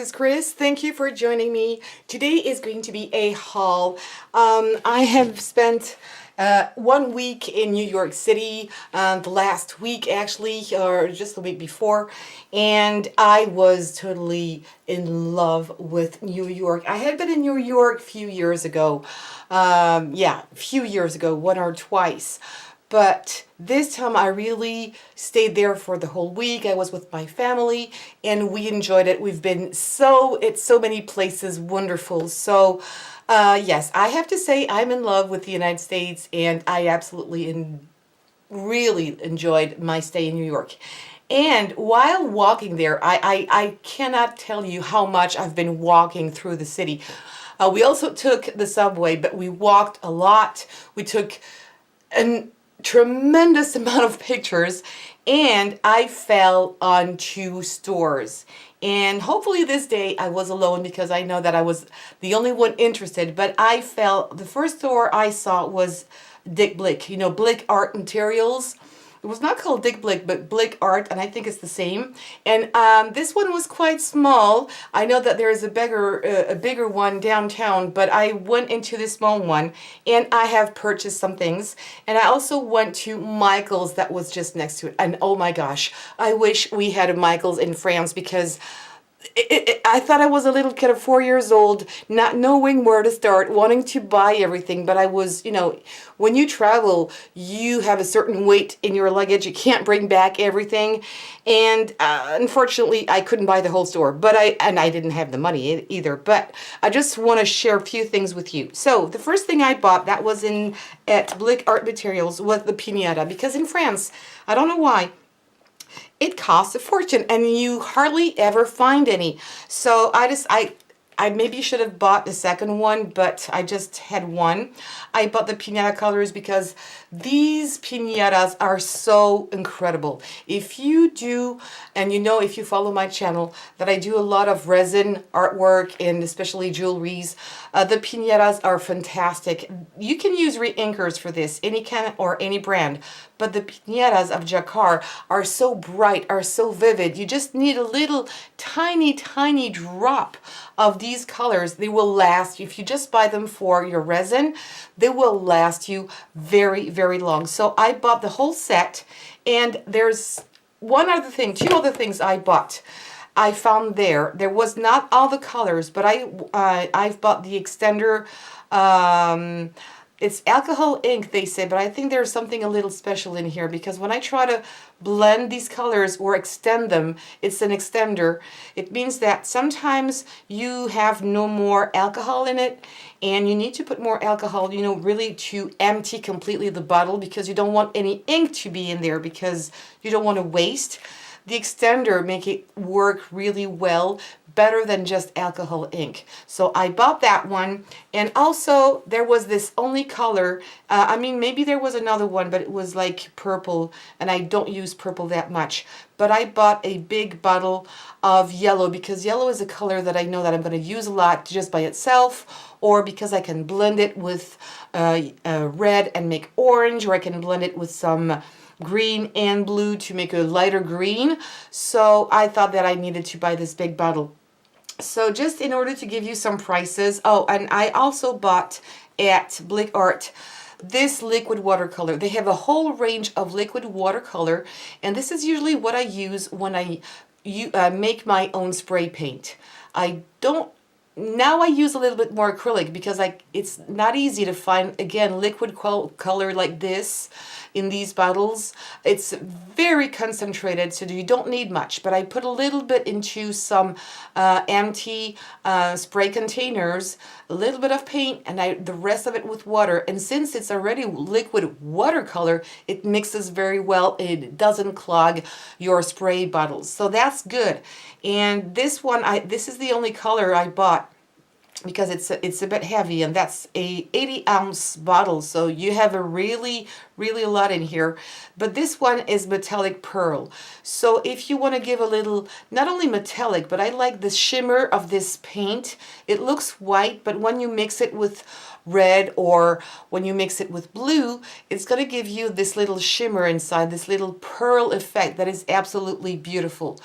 is Chris. Thank you for joining me. Today is going to be a haul. I have spent 1 week in New York City, the last week actually, or just the week before, and I was totally in love with New York. I had been in New York a few years ago. A few years ago, one or twice. But this time I really stayed there for the whole week. I was with my family and we enjoyed it. We've been it's so many places, wonderful. So yes, I have to say I'm in love with the United States, and I absolutely really enjoyed my stay in New York. And while walking there, I cannot tell you how much I've been walking through the city. We also took the subway, but we walked a lot. We took an tremendous amount of pictures, and I fell on 2 stores. And hopefully this day I was alone, because I know that I was the only one interested, but I fell. The first store I saw was Blick, Blick Art Materials. It was not called Blick, but Blick Art, and I think it's the same. And this one was quite small. I know that there is a bigger one downtown, but I went into this small one, and I have purchased some things. And I also went to Michael's that was just next to it. And oh my gosh, I wish we had a Michael's in France, because I thought I was a little kid of 4 years old, not knowing where to start, wanting to buy everything. But I was, when you travel, you have a certain weight in your luggage. You can't bring back everything. And unfortunately, I couldn't buy the whole store. But I didn't have the money either. But I just want to share a few things with you. So the first thing I bought that was at Blick Art Materials was the piñata. Because in France, I don't know why, it costs a fortune, and you hardly ever find any. So I maybe should have bought the second one, but I just had one. I bought the piñata colors because these piñatas are so incredible. If you do, and if you follow my channel, that I do a lot of resin artwork and especially jewelries, the piñatas are fantastic. You can use re-inkers for this, any kind or any brand, but the piñatas of Jacquard are so bright, are so vivid. You just need a little tiny, tiny drop of these colors. They will last. If you just buy them for your resin, they will last you very, very long. So I bought the whole set, and there's two other things I bought. I found there was not all the colors, but I've bought the extender. It's alcohol ink, they say, but I think there's something a little special in here, because when I try to blend these colors or extend them, it's an extender. It means that sometimes you have no more alcohol in it, and you need to put more alcohol, really to empty completely the bottle, because you don't want any ink to be in there, because you don't want to waste. The extender make it work really well, better than just alcohol ink. So I bought that one. And also there was this only color, maybe there was another one, but it was like purple, and I don't use purple that much. But I bought a big bottle of yellow, because yellow is a color that I know that I'm going to use a lot just by itself, or because I can blend it with red and make orange, or I can blend it with some green and blue to make a lighter green. So I thought that I needed to buy this big bottle. So just in order to give you some prices, and I also bought at Blick Art this liquid watercolor. They have a whole range of liquid watercolor, and this is usually what I use when I make my own spray paint. Now I use a little bit more acrylic, because it's not easy to find, again, liquid color like this in these bottles. It's very concentrated, so you don't need much. But I put a little bit into some empty spray containers, a little bit of paint, and the rest of it with water. And since it's already liquid watercolor, it mixes very well. It doesn't clog your spray bottles, so that's good. And this one, this is the only color I bought, because it's a bit heavy, and that's a 80-ounce bottle, so you have a really a lot in here. But this one is metallic pearl, so if you want to give a little, not only metallic, but I like the shimmer of this paint. It looks white, but when you mix it with red, or when you mix it with blue, it's going to give you this little shimmer inside, this little pearl effect that is absolutely beautiful.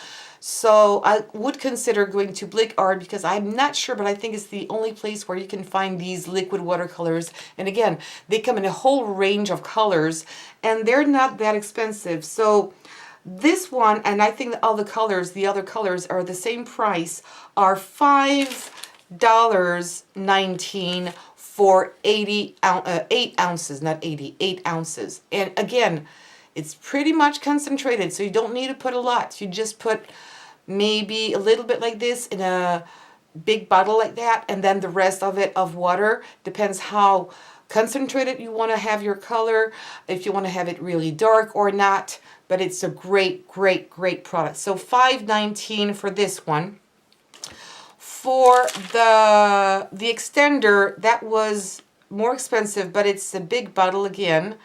So I would consider going to Blick Art because I'm not sure, but I think it's the only place where you can find these liquid watercolors. And again, they come in a whole range of colors and they're not that expensive. So this one, and I think that all the colors, the other colors are the same price, are $5.19 for 8 ounces, not 80, 8 ounces. And again, it's pretty much concentrated, so you don't need to put a lot. You just put maybe a little bit like this in a big bottle like that, and then the rest of it of water. Depends how concentrated you want to have your color, if you want to have it really dark or not. But it's a great, great, great product. So $5.19 for this one. For the extender, that was more expensive, but it's a big bottle again.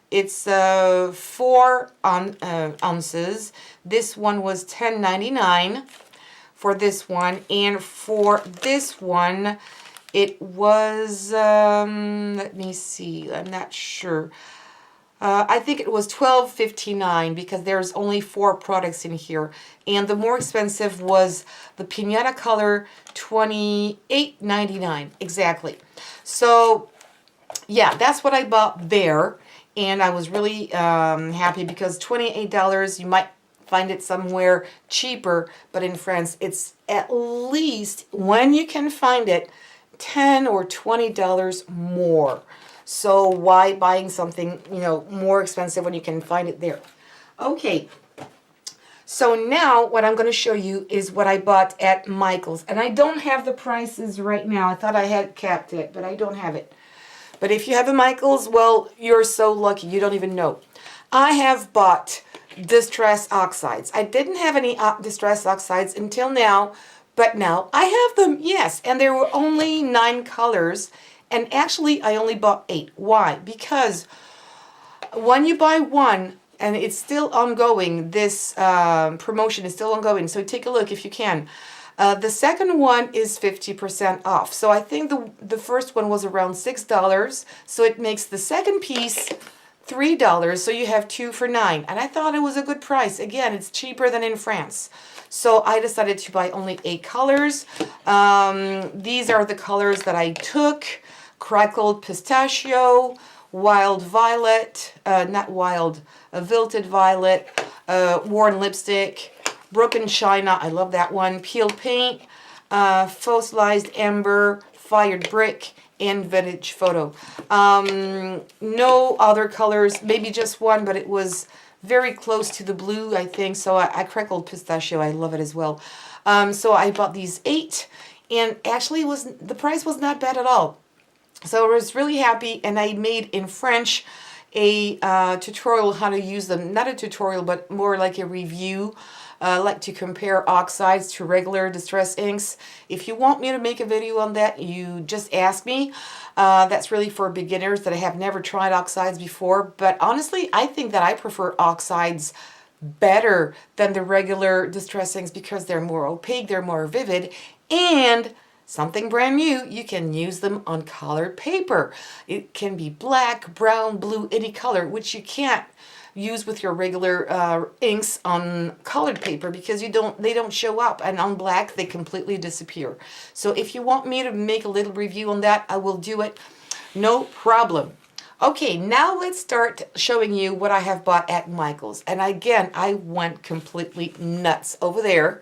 It's 4 ounces. This one was $10.99 for this one. And for this one, it was, let me see, I'm not sure. I think it was $12.59 because there's only 4 products in here. And the more expensive was the Piñata color, $28.99 exactly. So yeah, that's what I bought there. And I was really happy because $28, you might find it somewhere cheaper, but in France it's at least, when you can find it, $10 or $20 more. So why buying something, you know, more expensive when you can find it there? Okay, so now what I'm going to show you is what I bought at Michael's. And I don't have the prices right now. I thought I had capped it, but I don't have it. But if you have a Michael's, well, you're so lucky. You don't even know. I have bought Distress Oxides. I didn't have any Distress Oxides until now, but now I have them, yes. And there were only 9 colors. And actually, I only bought 8. Why? Because when you buy one, and it's still ongoing, this promotion is still ongoing, so take a look if you can. The second one is 50% off. So I think the first one was around $6, so it makes the second piece $3, so you have 2 for $9. And I thought it was a good price. Again, it's cheaper than in France. So I decided to buy only 8 colors. These are the colors that I took. Crackled Pistachio, Wild Violet, not wild, Wilted Violet, Worn Lipstick, Broken China, I love that one, Peeled Paint, Fossilized Amber, Fired Brick, and Vintage Photo. No other colors, maybe just one, but it was very close to the blue, I think, so I Crackled Pistachio, I love it as well. So I bought these 8, and actually the price was not bad at all. So I was really happy, and I made in French a tutorial how to use them. Not a tutorial, but more like a review. Like to compare oxides to regular distress inks. If you want me to make a video on that, you just ask me. That's really for beginners that have never tried oxides before. But honestly, I think that I prefer oxides better than the regular distress inks because they're more opaque, they're more vivid, and something brand new, you can use them on colored paper. It can be black, brown, blue, any color, which you can't use with your regular inks on colored paper because they don't show up, and on black they completely disappear. So if you want me to make a little review on that, I will do it. No problem. Okay, now let's start showing you what I have bought at Michael's. And again, I went completely nuts over there.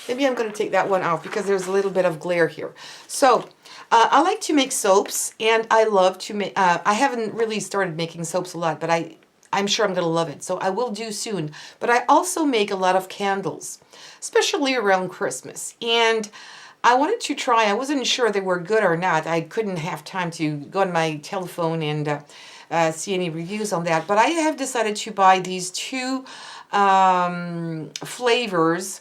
Maybe I'm going to take that one off because there's a little bit of glare here. So I like to make soaps, and I love to make, I haven't really started making soaps a lot, but I'm sure I'm going to love it. So I will do soon. But I also make a lot of candles, especially around Christmas. And I wanted to try, I wasn't sure they were good or not. I couldn't have time to go on my telephone and see any reviews on that. But I have decided to buy these 2 flavors.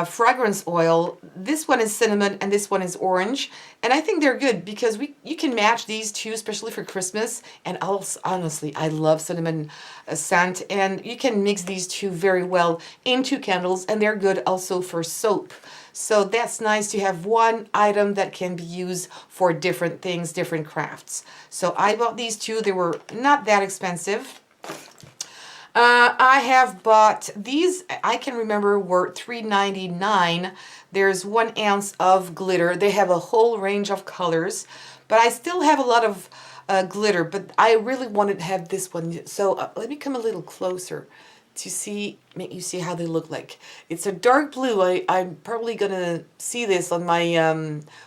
Fragrance oil. This one is cinnamon and this one is orange, and I think they're good because you can match these 2, especially for Christmas. And also, honestly, I love cinnamon scent, and you can mix these 2 very well into candles, and they're good also for soap. So that's nice to have one item that can be used for different things, different crafts. So I bought these 2. They were not that expensive. I have bought these, I can remember, were $3.99. There's 1 ounce of glitter. They have a whole range of colors, but I still have a lot of glitter, but I really wanted to have this one. So let me come a little closer to see, make you see how they look like. It's a dark blue. I'm probably gonna see this on my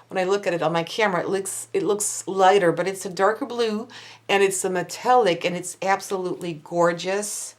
when I look at it on my camera. It looks lighter, but it's a darker blue, and it's a metallic, and it's absolutely gorgeous.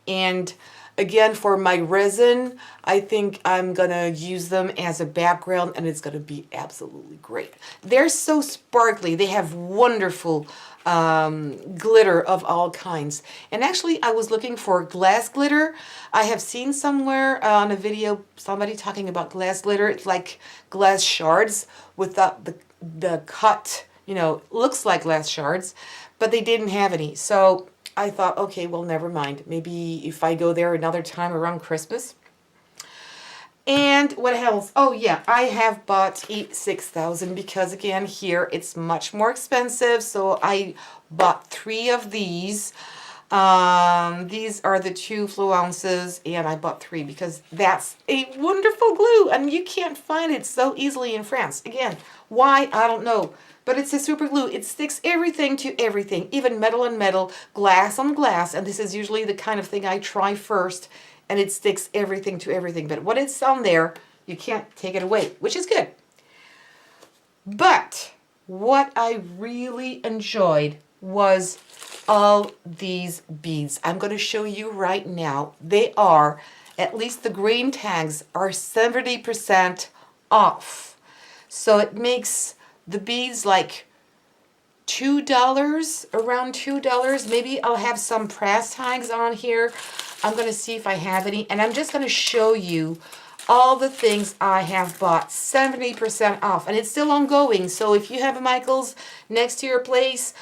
And again, for my resin, I think I'm gonna use them as a background, and it's gonna be absolutely great. They're so sparkly. They have wonderful glitter of all kinds. And actually, I was looking for glass glitter. I have seen somewhere on a video somebody talking about glass glitter. It's like glass shards without the cut, you know, looks like glass shards, but they didn't have any. So I thought, okay, well, never mind. Maybe if I go there another time around Christmas. And what else? Oh, yeah, I have bought 6000 because, again, here it's much more expensive. So I bought 3 of these. These are the 2 fluid ounces, and I bought 3 because that's a wonderful glue, and you can't find it so easily in France. Again, why? I don't know. But it's a super glue. It sticks everything to everything, even metal on metal, glass on glass, and this is usually the kind of thing I try first, and it sticks everything to everything. But when it's on there, you can't take it away, which is good. But what I really enjoyed was all these beads. I'm going to show you right now. They are, at least the green tags, are 70% off. So it makes the beads like $2, around $2. Maybe I'll have some brass tags on here. I'm going to see if I have any. And I'm just going to show you all the things I have bought. 70% off. And it's still ongoing. So if you have a Michael's next to your place,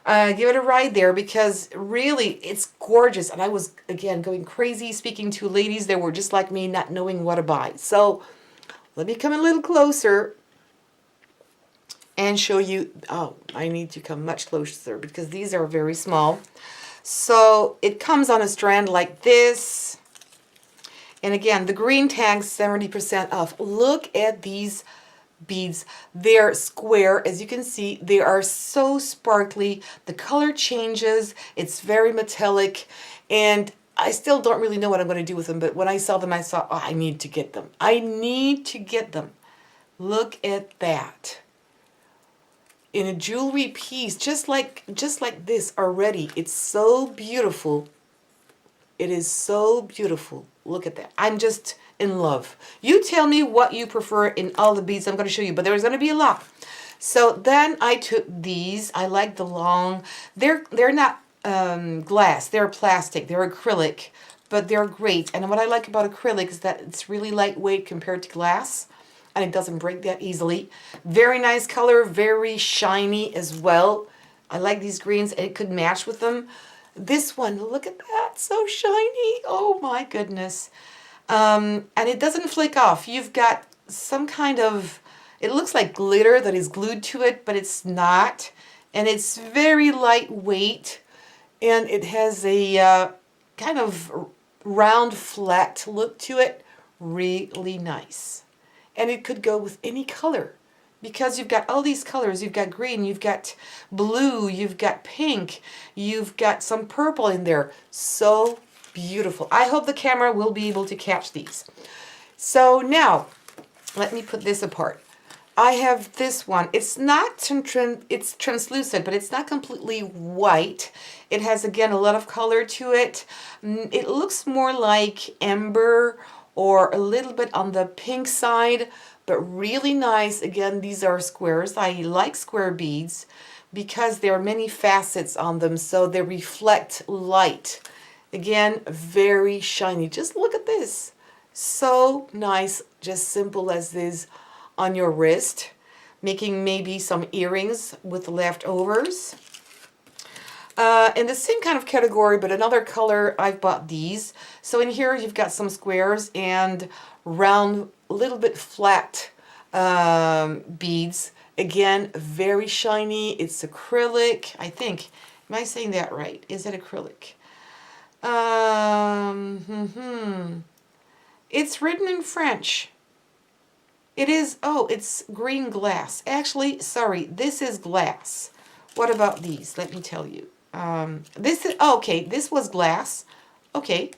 give it a ride there, because really it's gorgeous. And I was, again, going crazy speaking to ladies that were just like me, not knowing what to buy. So let me come a little closer and show you. Oh, I need to come much closer because these are very small. So it comes on a strand like this. And again, the green tag's 70% off. Look at these beads. They're square. As you can see, they are so sparkly. The color changes. It's very metallic. And I still don't really know what I'm going to do with them. But when I saw them, I thought, oh, I need to get them. I need to get them. Look at that. In a jewelry piece, just like this already. It's so beautiful. It is so beautiful. Look at that. I'm just in love. You tell me what you prefer in all the beads I'm going to show you, but there's going to be a lot. So then I took these. I like the long. They're not glass. They're plastic. They're acrylic, but they're great. And what I like about acrylic is that it's really lightweight compared to glass, and it doesn't break that easily. Very nice color, very shiny as well. I like these greens, and it could match with them. This one, look at that, so shiny. Oh my goodness. And it doesn't flick off. You've got some kind of, it looks like glitter that is glued to it, but it's not. And it's very lightweight, and it has a kind of round, flat look to it. Really nice. And it could go with any color, because you've got all these colors. You've got green, you've got blue, you've got pink, you've got some purple in there. So beautiful. I hope the camera will be able to catch these. So now, let me put this apart. I have this one. It's not, it's translucent, but it's not completely white. It has, again, a lot of color to it. It looks more like amber, or a little bit on the pink side, but really nice. Again, these are squares. I like square beads because there are many facets on them, so they reflect light. Again, very shiny. Just look at this. So nice, just simple as this on your wrist, making maybe some earrings with leftovers. In the same kind of category, but another color, I've bought these. So in here, you've got some squares and round, a little bit flat beads. Again, very shiny. It's acrylic, I think. Am I saying that right? Is it acrylic? It's written in French. It is, oh, it's green glass. Actually, sorry, this is glass. What about these? Let me tell you. This is, oh, okay, this was glass. Okay.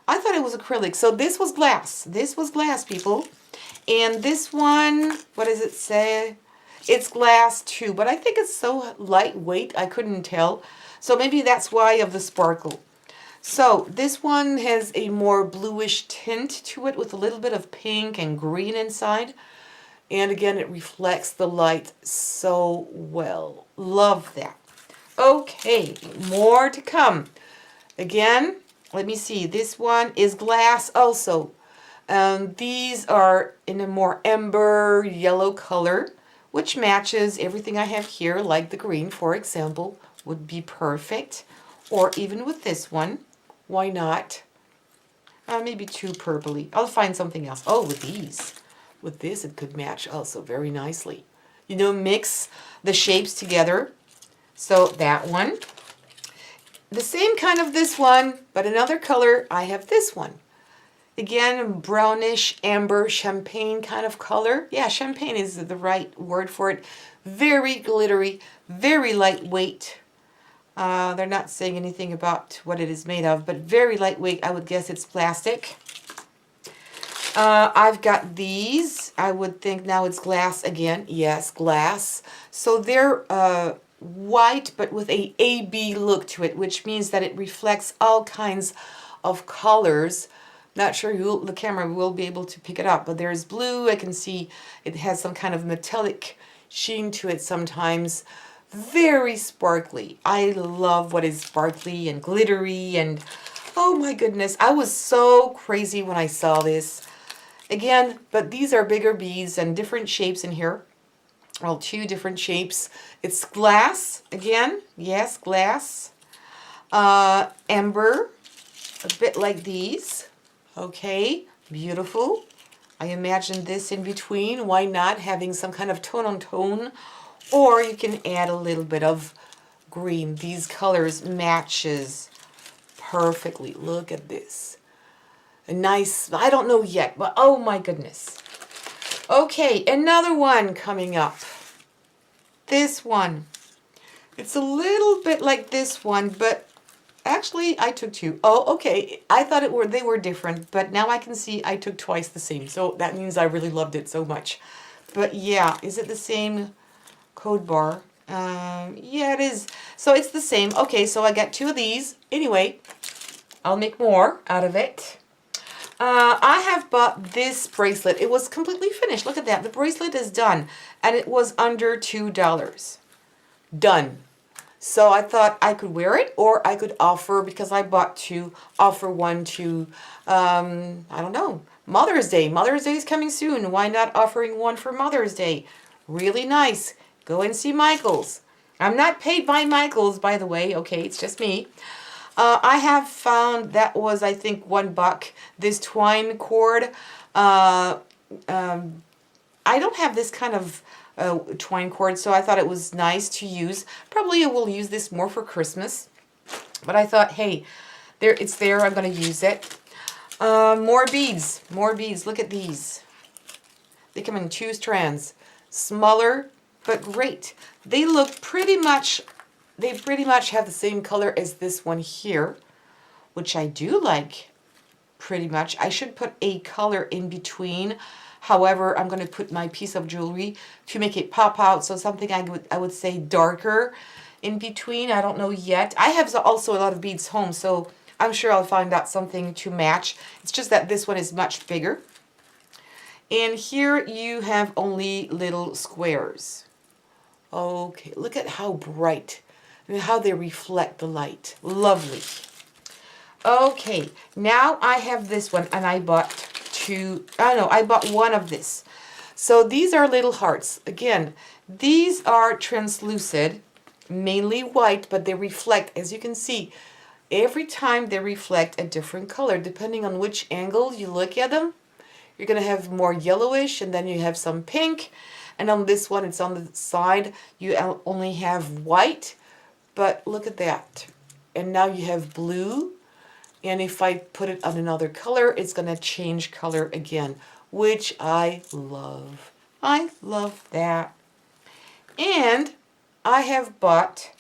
I thought it was acrylic. So this was glass. This was glass, people. And this one, what does it say? It's glass too, but I think it's so lightweight, I couldn't tell. So maybe that's why of the sparkle. So this one has a more bluish tint to it with a little bit of pink and green inside. And again, it reflects the light so well. Love that. Okay, more to come. Again, let me see. This one is glass also. These are in a more amber yellow color, which matches everything I have here, like the green, for example, would be perfect. Or even with this one. Why not? Maybe too purpley. I'll find something else. Oh, with these. With this, it could match also very nicely. You know, mix the shapes together. So that one. The same kind of this one, but another color. I have this one. Again, brownish, amber, champagne kind of color. Yeah, champagne is the right word for it. Very glittery, very lightweight. They're not saying anything about what it is made of, but very lightweight. I would guess it's plastic. I've got these. I would think now it's glass again. Yes, glass. So they're white, but with a AB look to it, which means that it reflects all kinds of colors. Not sure the camera will be able to pick it up, but there's blue. I can see it has some kind of metallic sheen to it sometimes. Very sparkly. I love what is sparkly and glittery, and oh my goodness, I was so crazy when I saw this. Again, but these are bigger beads and different shapes in here. Well, two different shapes. It's glass again. Yes, glass. Amber, a bit like these. Okay, beautiful. I imagine this in between. Why not having some kind of tone on tone? Or you can add a little bit of green. These colors matches perfectly. Look at this. A nice, I don't know yet, but oh my goodness. Okay, another one coming up. This one. It's a little bit like this one, but actually I took two. Oh, okay. I thought they were different, but now I can see I took twice the same. So that means I really loved it so much. But yeah, is it the same code bar? Yeah, it is. So it's the same. Okay, so I got two of these. Anyway, I'll make more out of it. I have bought this bracelet. It was completely finished. Look at that. The bracelet is done. And it was under $2. Done. So I thought I could wear it, or I could offer, because I bought two, offer one to, I don't know, Mother's Day. Mother's Day is coming soon. Why not offering one for Mother's Day? Really nice. Go and see Michael's. I'm not paid by Michael's, by the way. Okay, it's just me. I have found that was, I think, $1. This twine cord. I don't have this kind of twine cord, so I thought it was nice to use. Probably I will use this more for Christmas. But I thought, hey, it's there. I'm going to use it. More beads. More beads. Look at these. They come in 2 strands. Smaller, but great. They look pretty much have the same color as this one here, which I do like pretty much. I should put a color in between. However, I'm going to put my piece of jewelry to make it pop out. So something I would say darker in between. I don't know yet. I have also a lot of beads home, so I'm sure I'll find out something to match. It's just that this one is much bigger. And here you have only little squares. Okay, look at how bright and how they reflect the light. Lovely. Okay, now I have this one, and I bought I bought one of this. So these are little hearts. Again, these are translucid, mainly white, but they reflect, as you can see, every time they reflect a different color. Depending on which angle you look at them, you're going to have more yellowish, and then you have some pink. And on this one, it's on the side, you only have white. But look at that. and now you have blue. And if I put it on another color, it's going to change color again, which I love. I love that. And I have bought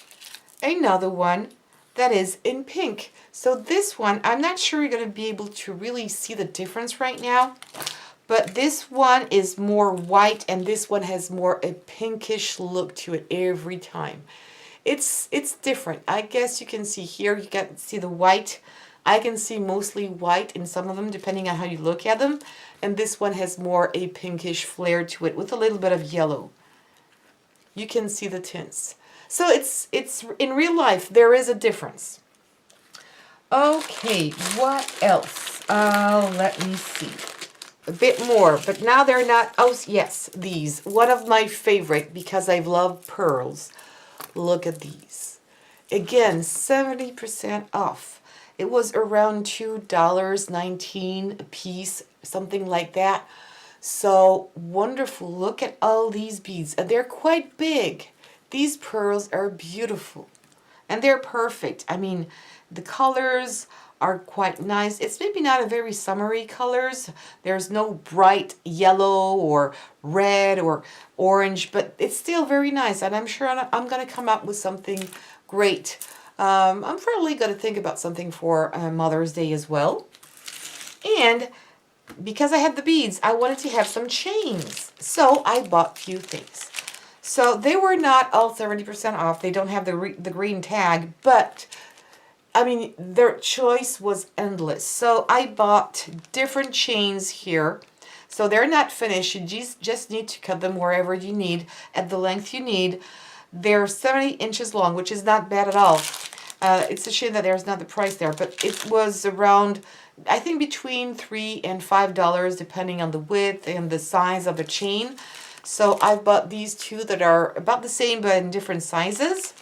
another one that is in pink. So this one, I'm not sure you're going to be able to really see the difference right now, but this one is more white and this one has more a pinkish look to it every time. It's different. I guess you can see here, you can see the white. I can see mostly white in some of them depending on how you look at them. And this one has more a pinkish flare to it with a little bit of yellow. You can see the tints. So it's in real life, there is a difference. Okay, what else? Let me see. A bit more, but now they're not, oh yes, these. One of my favorite because I love pearls. Look at these. Again, 70% off. It was around $2.19 a piece, something like that. So wonderful. Look at all these beads. And they're quite big. These pearls are beautiful. And they're perfect. I mean, the colors are quite nice. It's maybe not a very summery colors. There's no bright yellow or red or orange, but it's still very nice. And I'm sure I'm going to come up with something great. I'm probably going to think about something for Mother's Day as well. And because I had the beads, I wanted to have some chains. So I bought a few things. So they were not all 70% off. They don't have the green tag, but I mean, their choice was endless. So I bought different chains here. So they're not finished. You just need to cut them wherever you need, at the length you need. They're 70 inches long, which is not bad at all. It's a shame that there's not the price there, but it was around, I think, between $3 and $5, depending on the width and the size of the chain. So I bought these two that are about the same, but in different sizes.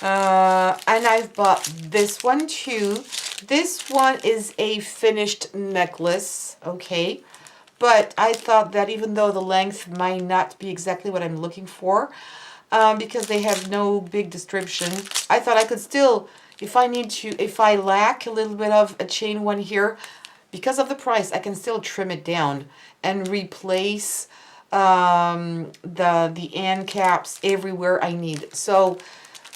And I've bought this one too. This one is a finished necklace, okay? But I thought that even though the length might not be exactly what I'm looking for, because they have no big description, I thought I could still, if I lack a little bit of a chain one here, because of the price, I can still trim it down and replace the end caps everywhere I need. So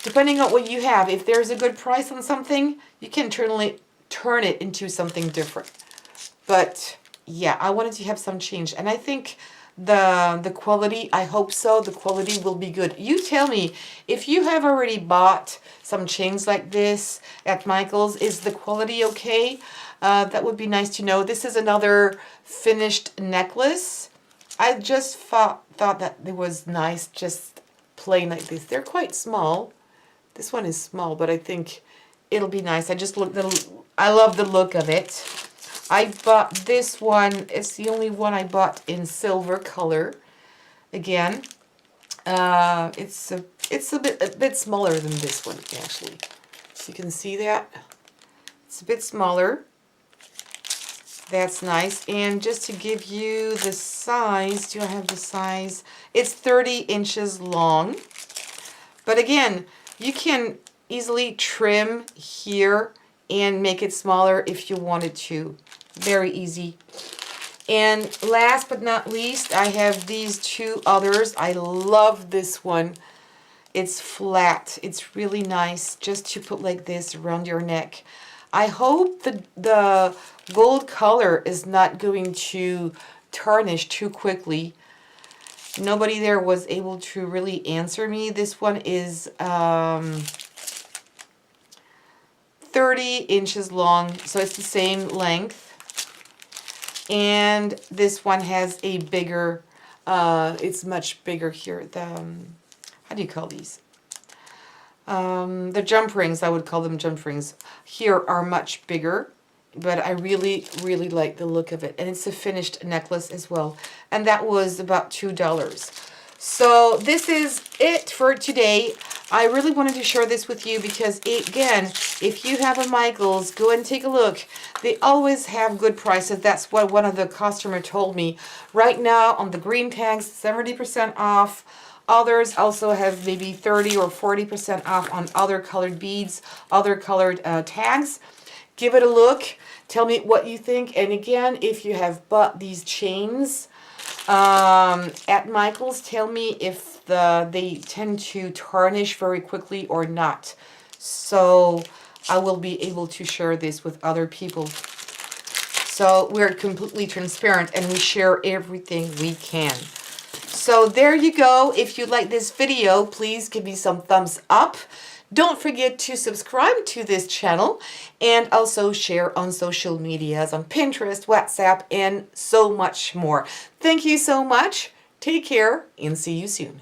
depending on what you have, if there's a good price on something, you can turn it into something different. But yeah, I wanted to have some change, and I think the quality, I hope so, the quality will be good. You tell me, if you have already bought some chains like this at Michael's, is the quality okay? That would be nice to know. This is another finished necklace. I just thought that it was nice, just plain like this. They're quite small. This one is small, but I think it'll be nice. I love the look of it. I bought this one. It's the only one I bought in silver color. Again, it's a bit smaller than this one, actually. So you can see that. It's a bit smaller. That's nice. And just to give you the size, do I have the size? It's 30 inches long. But again, you can easily trim here and make it smaller if you wanted to. Very easy. And last but not least, I have these two others. I love this one. It's flat. It's really nice just to put like this around your neck. I hope the gold color is not going to tarnish too quickly. Nobody there was able to really answer me. This one is 30 inches long, so it's the same length. And this one has a bigger, it's much bigger here. How do you call these? The jump rings, I would call them jump rings, here are much bigger. But I really, really like the look of it. And it's a finished necklace as well. And that was about $2. So this is it for today. I really wanted to share this with you because, again, if you have a Michael's, go and take a look. They always have good prices. That's what one of the customers told me. Right now, on the green tags, 70% off. Others also have maybe 30 or 40% off on other colored beads, other colored tags. Give it a look. Tell me what you think. And again, if you have bought these chains at Michael's, tell me if they tend to tarnish very quickly or not. So I will be able to share this with other people. So we're completely transparent and we share everything we can. So there you go. If you like this video, please give me some thumbs up. Don't forget to subscribe to this channel and also share on social medias, on Pinterest, WhatsApp, and so much more. Thank you so much. Take care and see you soon.